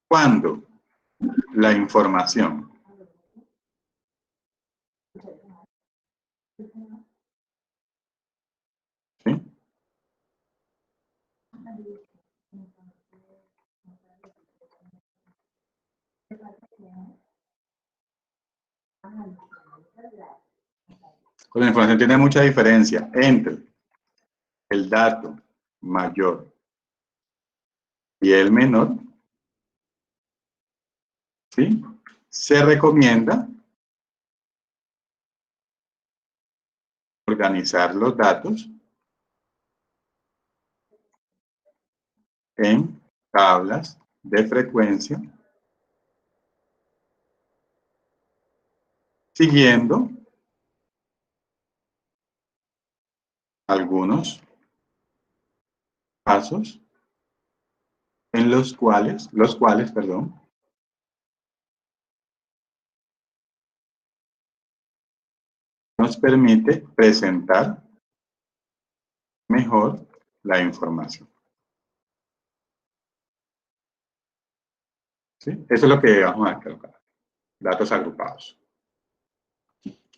cuando la información ¿sí? Con la información tiene mucha diferencia entre el dato mayor y el menor, ¿sí? Se recomienda organizar los datos en tablas de frecuencia, siguiendo algunos pasos en los cuales, nos permite presentar mejor la información. ¿Sí? Eso es lo que vamos a colocar. Datos agrupados.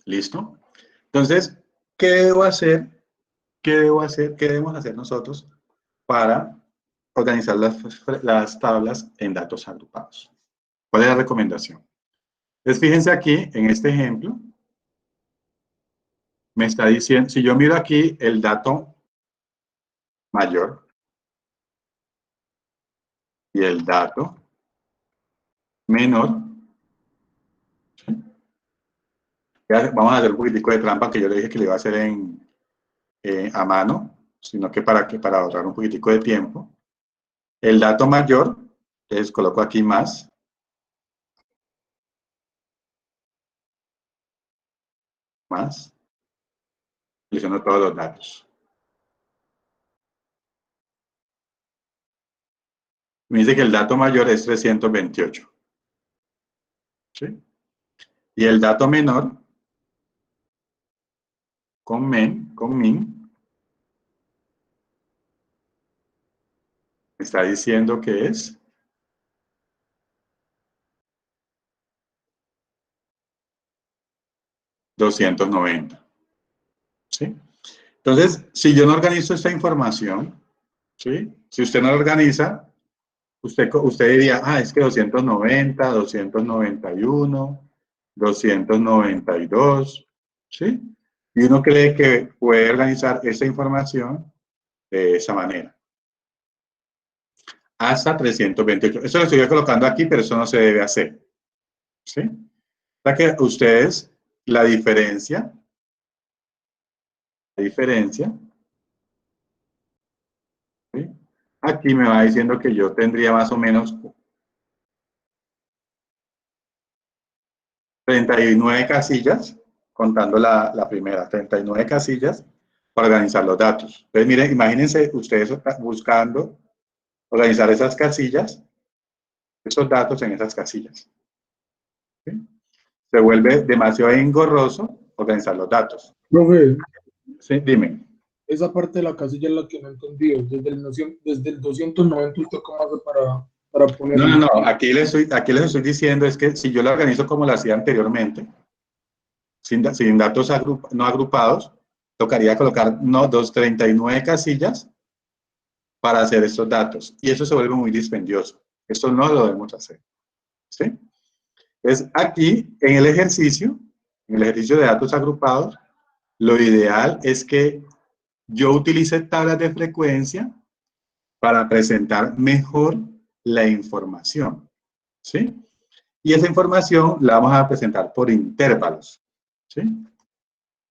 ¿Listo? Entonces, ¿qué debo hacer? ¿Qué debo hacer? ¿Qué debemos hacer nosotros para organizar las tablas en datos agrupados? ¿Cuál es la recomendación? Entonces, fíjense aquí, en este ejemplo, me está diciendo, si yo miro aquí el dato mayor y el dato menor, vamos a hacer un poquitico de trampa que yo le dije que le iba a hacer a mano, sino que para ahorrar un poquitico de tiempo. El dato mayor, entonces coloco aquí más. Selecciono todos los datos. Me dice que el dato mayor es 328. ¿Sí? Y el dato menor, con min, me está diciendo que es 290. ¿Sí? Entonces, si yo no organizo esta información, ¿sí? Si usted no la organiza, usted diría, es que 290, 291, 292, ¿sí? Y uno cree que puede organizar esa información de esa manera. Hasta 328. Eso lo estoy colocando aquí, pero eso no se debe hacer. ¿Sí? Para que ustedes, la diferencia, ¿sí? Aquí me va diciendo que yo tendría más o menos 39 casillas, contando la primera, 39 casillas para organizar los datos. Entonces, miren, imagínense ustedes buscando organizar esas casillas, esos datos en esas casillas. ¿Sí? Se vuelve demasiado engorroso organizar los datos. Profe, Sí, dime. esa parte de la casilla es la que no he entendido. Desde el 290, ¿usted cómo hace para ponerlo? No. Aquí les estoy diciendo es que si yo lo organizo como lo hacía anteriormente, sin datos no agrupados, tocaría colocar 39 casillas para hacer estos datos. Y eso se vuelve muy dispendioso. Esto no lo debemos hacer. ¿Sí? Entonces, aquí, en el ejercicio de datos agrupados, lo ideal es que yo utilice tablas de frecuencia para presentar mejor la información. ¿Sí? Y esa información la vamos a presentar por intervalos. ¿Sí?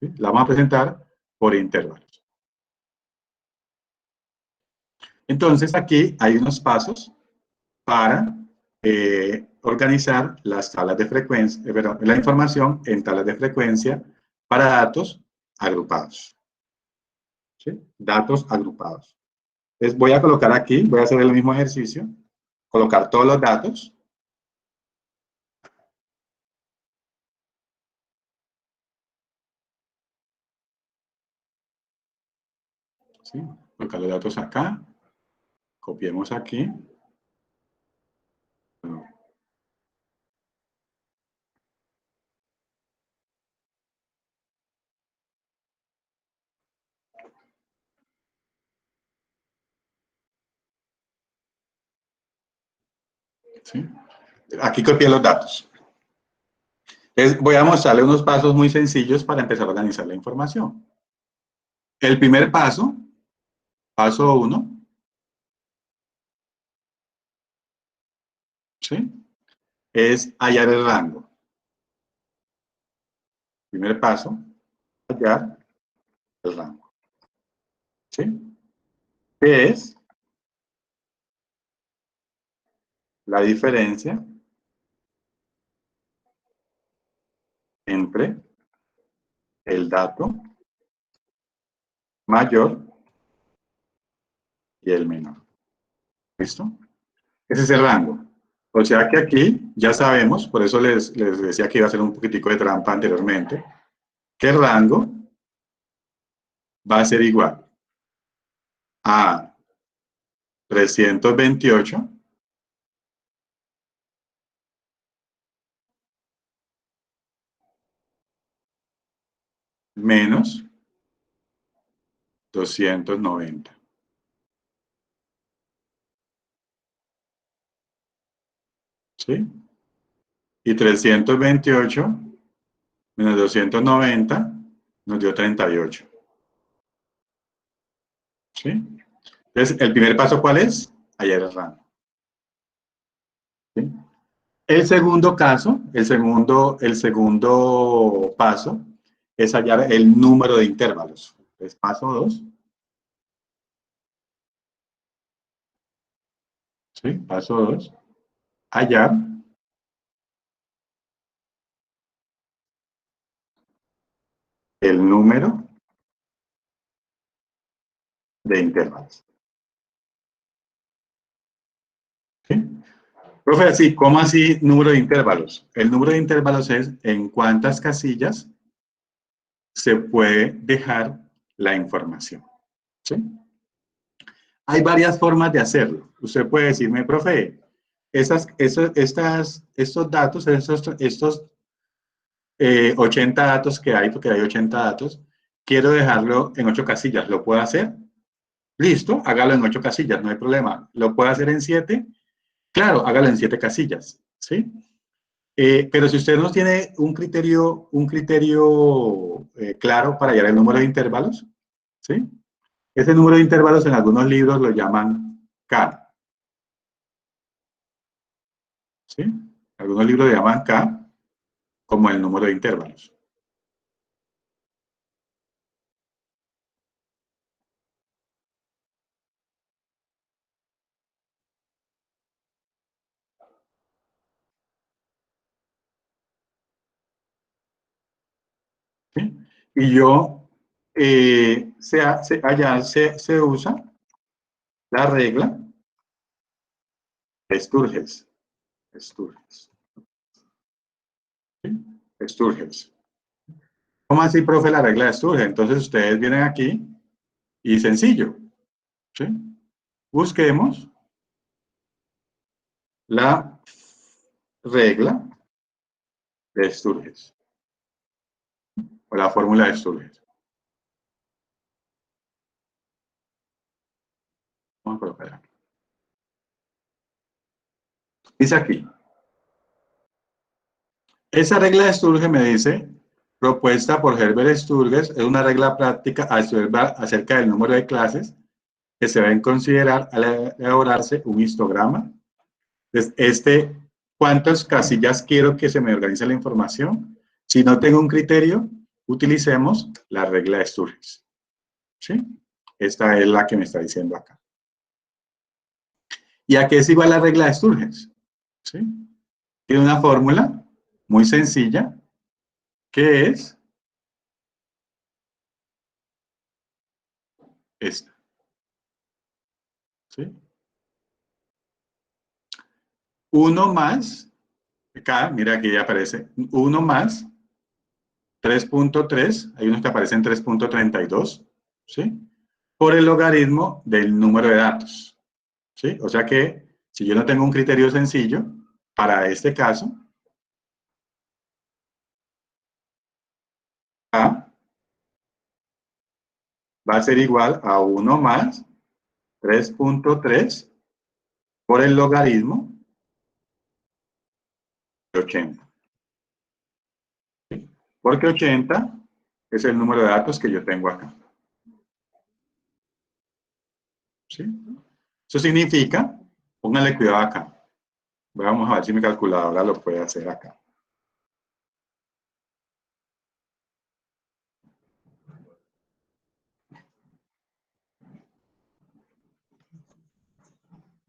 ¿Sí? La vamos a presentar por intervalos. Entonces, aquí hay unos pasos para organizar las tablas de frecuencia, la información en tablas de frecuencia para datos agrupados. ¿Sí? Datos agrupados. Entonces, voy a colocar aquí, voy a hacer el mismo ejercicio, colocar todos los datos. ¿Sí? Colocar los datos acá, copiemos aquí. ¿sí? Aquí copié los datos. Entonces, voy a mostrarle unos pasos muy sencillos para empezar a organizar la información. El primer paso, paso 1, ¿sí? Es hallar el rango. Primer paso, hallar el rango. ¿Sí? ¿Qué es la diferencia entre el dato mayor y el menor? ¿Listo? Ese es el rango. O sea que aquí ya sabemos, por eso les decía que iba a hacer un poquitico de trampa anteriormente, que el rango va a ser igual a 328 menos 290. ¿Sí? Y 328 menos 290 nos dio 38. ¿Sí? Entonces, el primer paso, ¿cuál es? Hallar el rango. ¿Sí? El segundo caso, el segundo paso es hallar el número de intervalos. Es paso 2. ¿Sí? Paso 2. Hallar el número de intervalos. ¿Sí? Profe, sí, ¿cómo así número de intervalos? El número de intervalos es en cuántas casillas se puede dejar la información. ¿Sí? Hay varias formas de hacerlo. Usted puede decirme, profe, estos datos, estos 80 datos que hay, porque hay 80 datos, quiero dejarlo en 8 casillas. ¿Lo puedo hacer? Listo, hágalo en 8 casillas, no hay problema. ¿Lo puedo hacer en 7? Claro, hágalo en 7 casillas. ¿Sí? Pero si usted no tiene un criterio claro para hallar el número de intervalos, ¿sí? Ese número de intervalos en algunos libros lo llaman K, ¿sí? Algunos libros lo llaman K como el número de intervalos. ¿Sí? Y yo, allá se usa la regla de Sturges. Sturges. ¿Sí? Sturges. ¿Cómo así, profe, la regla de Sturges? Entonces ustedes vienen aquí y sencillo. ¿Sí? Busquemos la regla de Sturges o la fórmula de Sturges. Vamos a colocar. Dice aquí, esa regla de Sturges me dice, propuesta por Herbert Sturges, es una regla práctica acerca del número de clases que se deben considerar al elaborarse un histograma. Entonces, ¿cuántas casillas quiero que se me organice la información? Si no tengo un criterio, utilicemos la regla de Sturges. ¿Sí? Esta es la que me está diciendo acá. ¿Y a qué es igual la regla de Sturges? ¿Sí? Tiene una fórmula muy sencilla que es esta. ¿Sí? 1 más, acá, mira aquí ya aparece, 1 más 3.3, hay unos que aparecen 3.32, ¿sí? Por el logaritmo del número de datos, ¿sí? O sea que si yo no tengo un criterio sencillo, para este caso, A va a ser igual a 1 más 3.3 por el logaritmo 80. ¿Sí? Porque 80 es el número de datos que yo tengo acá. ¿Sí? Eso significa, póngale cuidado acá. Vamos a ver si mi calculadora lo puede hacer acá.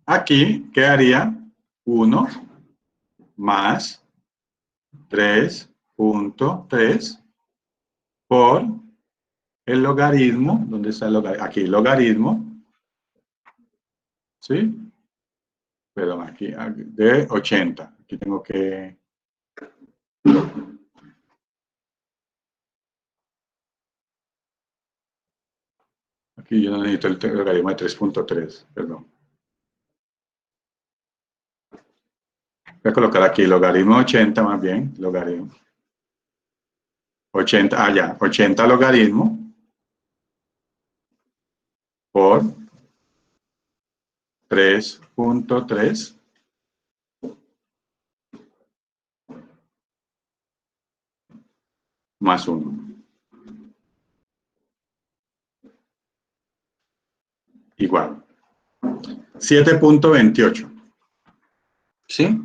Aquí quedaría 1 más 3.3 por el logaritmo. ¿Dónde está el logaritmo? Aquí, logaritmo. ¿Sí? Perdón, aquí, de 80. Aquí tengo que... Aquí yo no necesito el logaritmo de 3.3, perdón. Voy a colocar aquí logaritmo 80 más bien, logaritmo. 80, ya, 80 logaritmo por 3.3 más 1. Igual. 7.28. ¿Sí?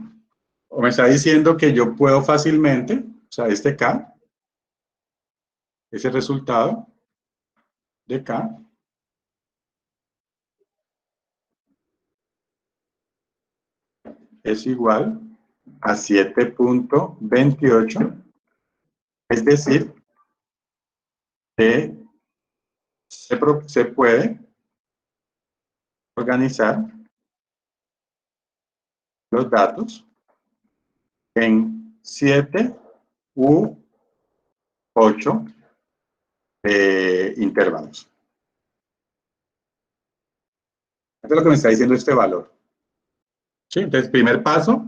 O me está diciendo que yo puedo fácilmente, o sea, este K, ese resultado de K, es igual a 7.28, es decir, que se puede organizar los datos en 7 u 8 intervalos. Esto es lo que me está diciendo este valor. ¿Sí? Entonces, primer paso,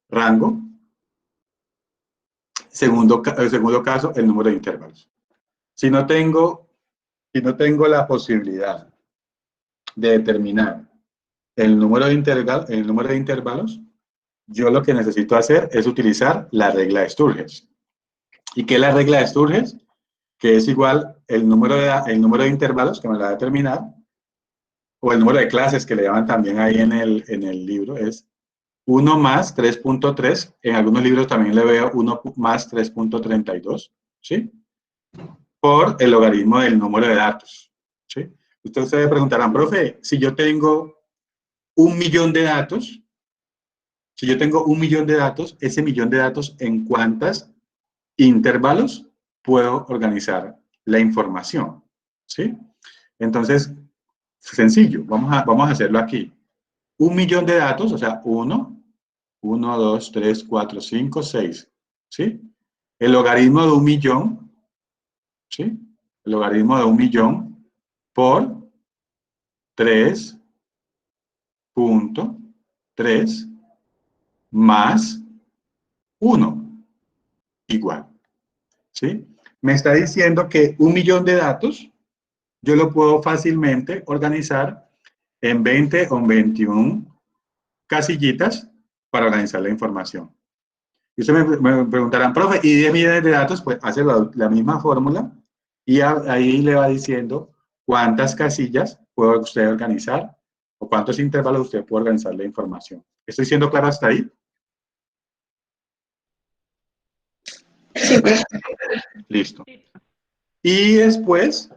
rango. Segundo caso, el número de intervalos. Si no tengo la posibilidad de determinar el número de intervalos, yo lo que necesito hacer es utilizar la regla de Sturges. ¿Y qué es la regla de Sturges? Que es igual el número de intervalos, que me la va a determinar, o el número de clases que le llaman también ahí en el libro, es 1 más 3.3. En algunos libros también le veo 1 más 3.32, ¿sí? Por el logaritmo del número de datos, ¿sí? Ustedes se preguntarán, profe, si yo tengo 1.000.000 de datos, ese millón de datos, ¿en cuántos intervalos puedo organizar la información? ¿Sí? Entonces, sencillo, vamos a hacerlo aquí. 1.000.000 de datos, o sea, 1, 2, 3, 4, 5, 6, ¿sí? El logaritmo de 1.000.000, ¿sí? El logaritmo de 1.000.000 por 3.3 más 1 igual, ¿sí? Me está diciendo que 1.000.000 de datos yo lo puedo fácilmente organizar en 20 o 21 casillitas para organizar la información. Y ustedes me preguntarán, profe, ¿y 10 millones de datos? Pues hace la misma fórmula y ahí le va diciendo cuántas casillas puede usted organizar o cuántos intervalos usted puede organizar la información. ¿Estoy siendo claro hasta ahí? Sí, pues. Listo. Y después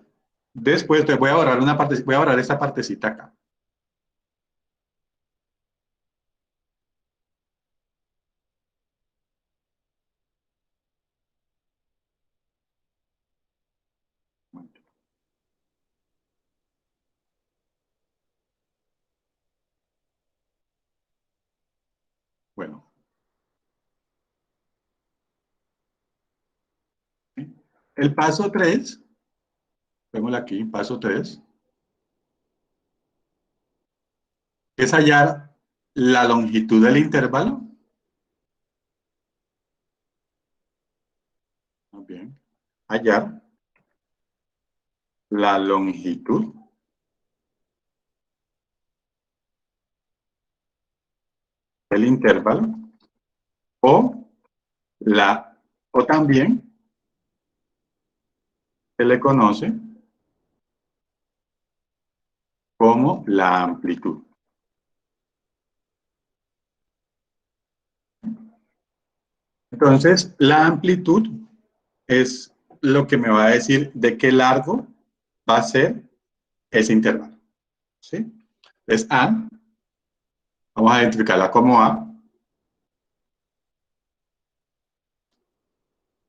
te voy a borrar voy a borrar esta partecita acá. Bueno. El paso 3, vémoslo aquí, paso 3, es hallar la longitud del intervalo. Muy bien. Hallar la longitud del intervalo o o también se le conoce como la amplitud. Entonces, la amplitud es lo que me va a decir de qué largo va a ser ese intervalo. ¿Sí? Entonces, A, vamos a identificarla como A,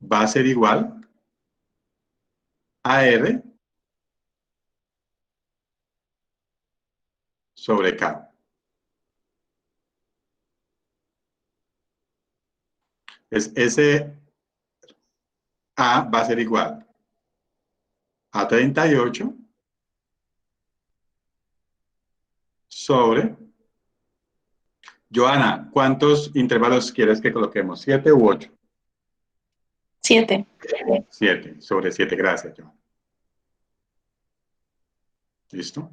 va a ser igual a R sobre K. Ese A va a ser igual a 38 sobre... Joana, ¿cuántos intervalos quieres que coloquemos? ¿7 u 8? 7. 7, sobre 7, gracias, Joana. ¿Listo?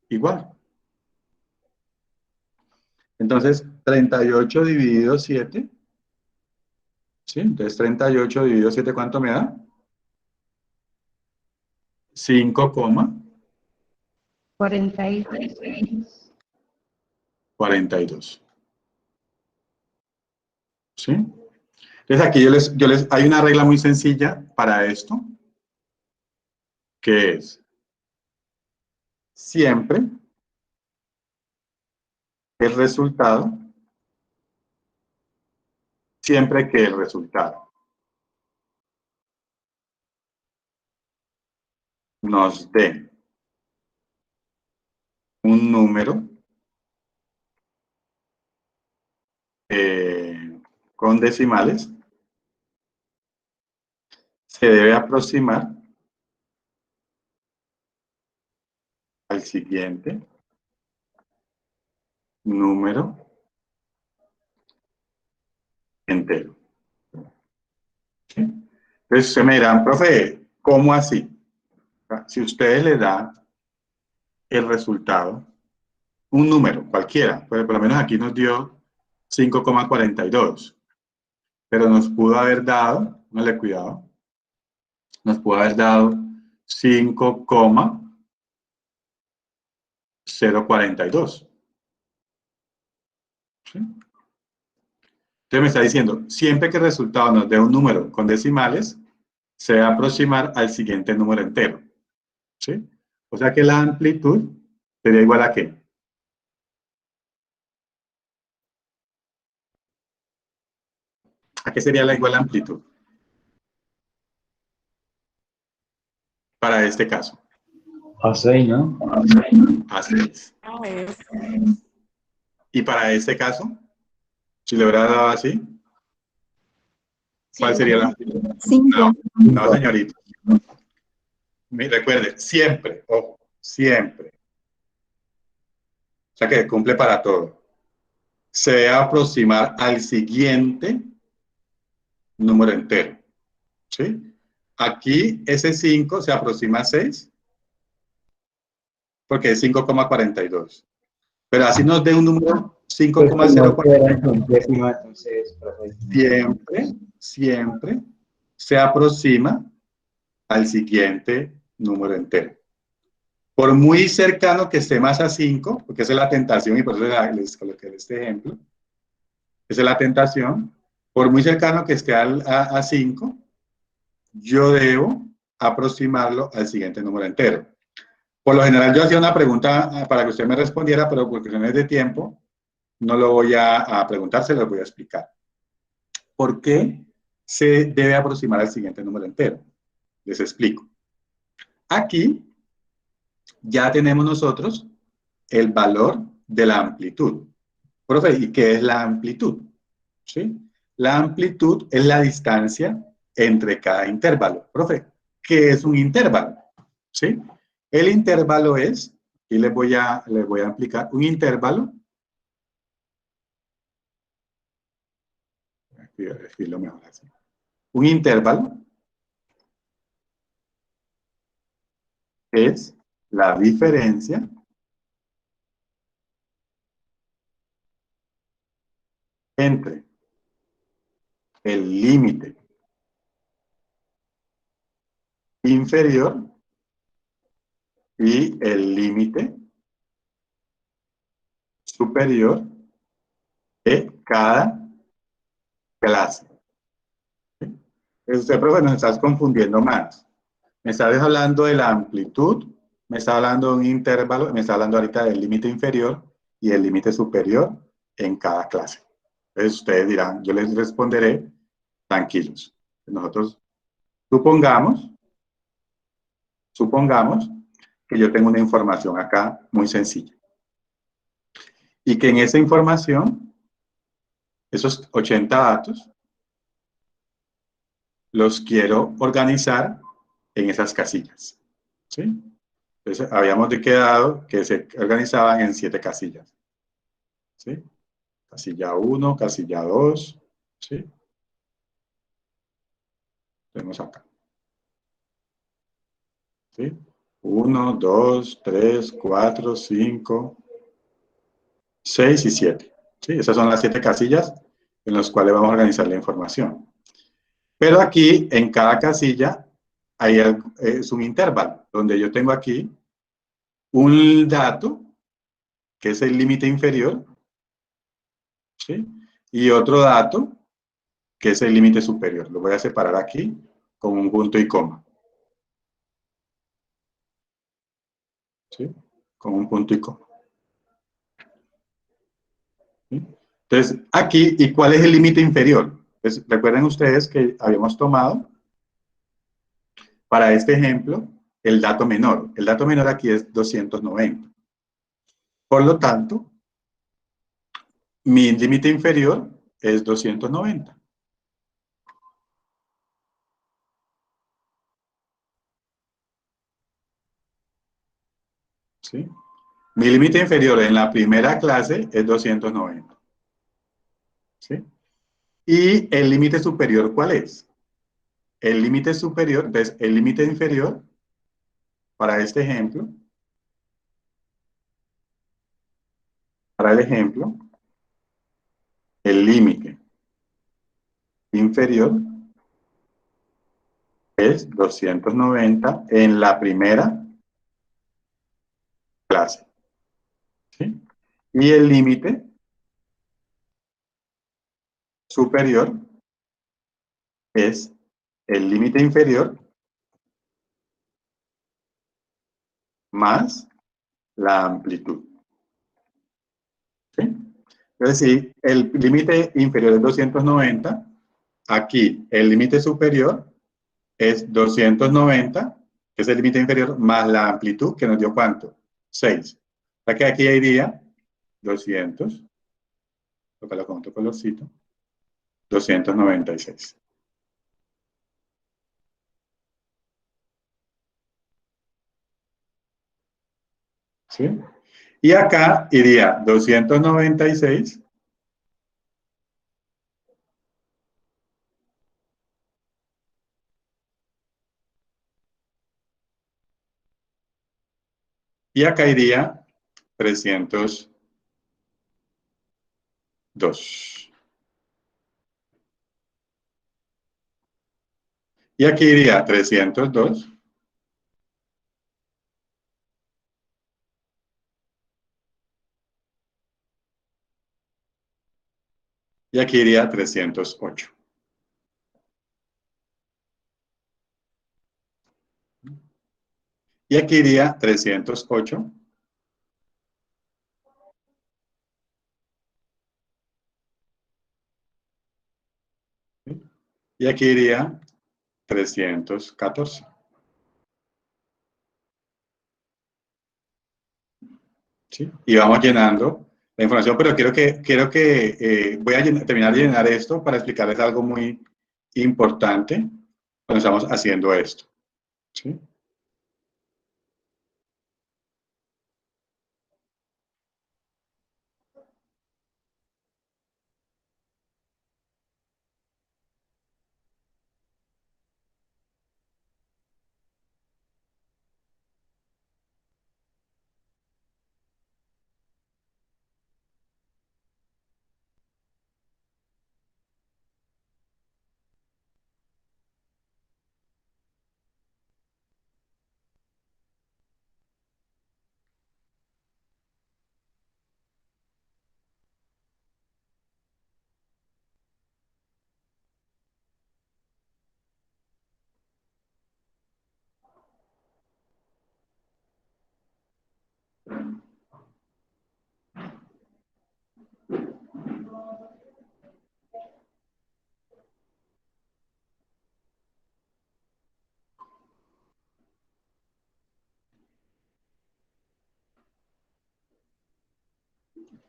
Igual. Entonces, 38 dividido 7. ¿Sí? Entonces, 38 dividido 7, ¿cuánto me da? 5, 42. ¿Sí? Entonces, aquí hay una regla muy sencilla para esto, que es siempre el resultado, siempre que el resultado nos dé un número con decimales, se debe aproximar al siguiente número entero. ¿Sí? Entonces se me dirán, profe, ¿cómo así? Si ustedes le dan el resultado, un número cualquiera, pues por lo menos aquí nos dio 5,42, pero nos pudo haber dado, póngale cuidado, nos pudo haber dado 5,042. ¿Sí? Entonces me está diciendo, siempre que el resultado nos dé un número con decimales, se va a aproximar al siguiente número entero. ¿Sí? O sea que la amplitud sería igual a ¿qué? ¿A qué sería la igual amplitud? Para este caso. A 6, ¿no? A 6. Y para este caso, si le hubiera dado así, ¿cuál sería la amplitud? 5. No, señorita. Recuerde, siempre, ojo, siempre. O sea que cumple para todo. Se debe aproximar al siguiente número entero. ¿Sí? Aquí ese 5 se aproxima a 6 porque es 5,42. Pero así nos dé un número 5,042. Siempre se aproxima al siguiente número entero. Por muy cercano que esté más a 5, porque esa es la tentación, y por eso les coloqué este ejemplo, esa es la tentación, por muy cercano que esté a 5, yo debo aproximarlo al siguiente número entero. Por lo general yo hacía una pregunta para que usted me respondiera, pero por cuestiones de tiempo no lo voy a preguntar, se lo voy a explicar. ¿Por qué se debe aproximar al siguiente número entero? Les explico. Aquí ya tenemos nosotros el valor de la amplitud. Profe, ¿y qué es la amplitud? ¿Sí? La amplitud es la distancia entre cada intervalo. Profe, ¿qué es un intervalo? ¿Sí? El intervalo es, y les voy a explicar, un intervalo, escribirlo mejor así. Un intervalo es la diferencia entre el límite inferior y el límite superior de cada clase. Usted, profe, nos estás confundiendo más. Me estás hablando de la amplitud, me está hablando de un intervalo, me está hablando ahorita del límite inferior y el límite superior en cada clase. Entonces ustedes dirán, yo les responderé tranquilos. Nosotros supongamos que yo tengo una información acá muy sencilla y que en esa información, esos 80 datos, los quiero organizar en esas casillas. ¿Sí? Entonces, habíamos quedado que se organizaban en 7 casillas. ¿Sí? Casilla 1, casilla 2. ¿Sí? Tenemos acá. ¿Sí? 1, 2, 3, 4, 5, 6 y 7. ¿Sí? Esas son las 7 casillas en las cuales vamos a organizar la información. Pero aquí, en cada casilla, es un intervalo, donde yo tengo aquí un dato, que es el límite inferior, ¿sí? Y otro dato, que es el límite superior. Lo voy a separar aquí con un punto y coma. ¿Sí? Con un punto y coma. ¿Sí? Entonces, aquí, ¿y cuál es el límite inferior? Pues, recuerden ustedes que habíamos tomado, para este ejemplo, el dato menor. El dato menor aquí es 290. Por lo tanto, mi límite inferior es 290. ¿Sí? Mi límite inferior en la primera clase es 290. ¿Sí? ¿Y el límite superior cuál es? El límite superior, ¿ves? El límite inferior, para este ejemplo, para el ejemplo, el límite inferior es 290 en la primera clase. ¿Sí? Y el límite superior es el límite inferior más la amplitud. ¿Sí? Entonces, si el límite inferior es 290, aquí el límite superior es 290, que es el límite inferior, más la amplitud, que nos dio ¿cuánto? 6. O sea que aquí iría 200, lo coloco con otro colorcito, 296. ¿Sí? Y acá iría 296 y acá iría 302. Y aquí iría 302 y aquí iría 308. Y aquí iría 308. Y aquí iría 314. ¿Sí? Y vamos llenando la información, pero quiero que voy a terminar de llenar esto para explicarles algo muy importante cuando estamos haciendo esto. ¿Sí?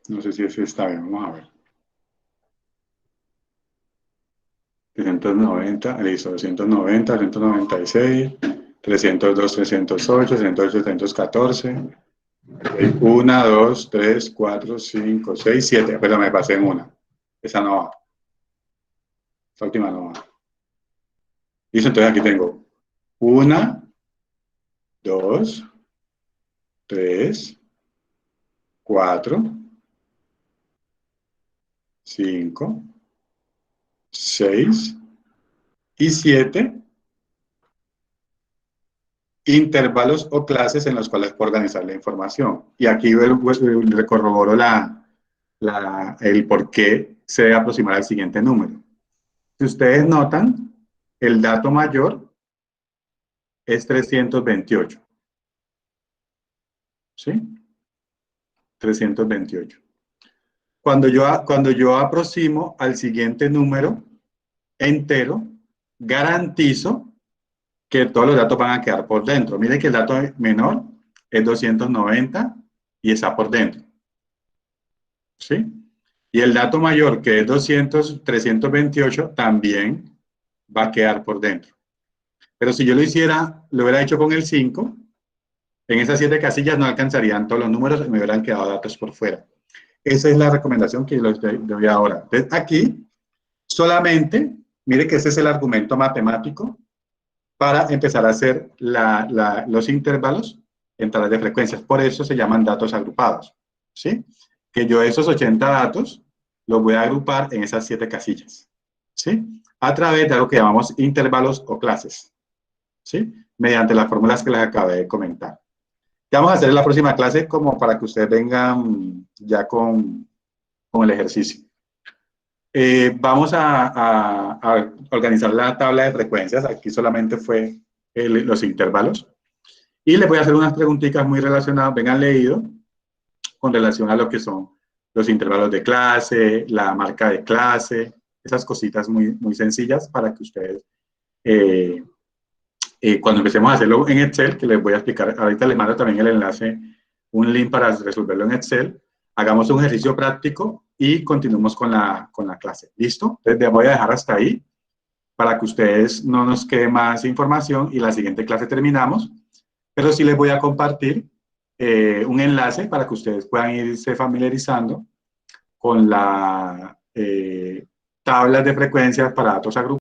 No sé si ese está bien, vamos a ver. 390, listo, 290, 296, 302, 308, 308, 314. 1, 2, 3, 4, 5, 6, 7. Pero me pasé en una. Esa no va. Esa última no va. Listo, entonces aquí tengo 1, 2, 3, 4, 5, 6 y 7 intervalos o clases en los cuales puedo organizar la información. Y aquí le corroboro el por qué se debe aproximar al siguiente número. Si ustedes notan, el dato mayor es 328. ¿Sí? 328. Cuando yo aproximo al siguiente número entero, garantizo que todos los datos van a quedar por dentro. Miren que el dato menor es 290 y está por dentro. ¿Sí? Y el dato mayor, que es 328, también va a quedar por dentro. Pero si yo lo hubiera hecho con el 5, en esas 7 casillas no alcanzarían todos los números y me hubieran quedado datos por fuera. Esa es la recomendación que les doy ahora. Entonces, aquí solamente, mire que ese es el argumento matemático para empezar a hacer los intervalos en tablas de frecuencias. Por eso se llaman datos agrupados. ¿Sí? Que yo esos 80 datos los voy a agrupar en esas 7 casillas. ¿Sí? A través de algo que llamamos intervalos o clases. ¿Sí? Mediante las fórmulas que les acabé de comentar. Ya vamos a hacer en la próxima clase como para que ustedes vengan ya con el ejercicio. Vamos a organizar la tabla de frecuencias. Aquí solamente fue los intervalos. Y les voy a hacer unas preguntitas muy relacionadas, vengan leído, con relación a lo que son los intervalos de clase, la marca de clase, esas cositas muy, muy sencillas para que ustedes, cuando empecemos a hacerlo en Excel, que les voy a explicar, ahorita les mando también el enlace, un link para resolverlo en Excel, hagamos un ejercicio práctico y continuemos con la clase. ¿Listo? Entonces, voy a dejar hasta ahí para que ustedes no nos quede más información y la siguiente clase terminamos, pero sí les voy a compartir un enlace para que ustedes puedan irse familiarizando con las tablas de frecuencias para datos agrupados.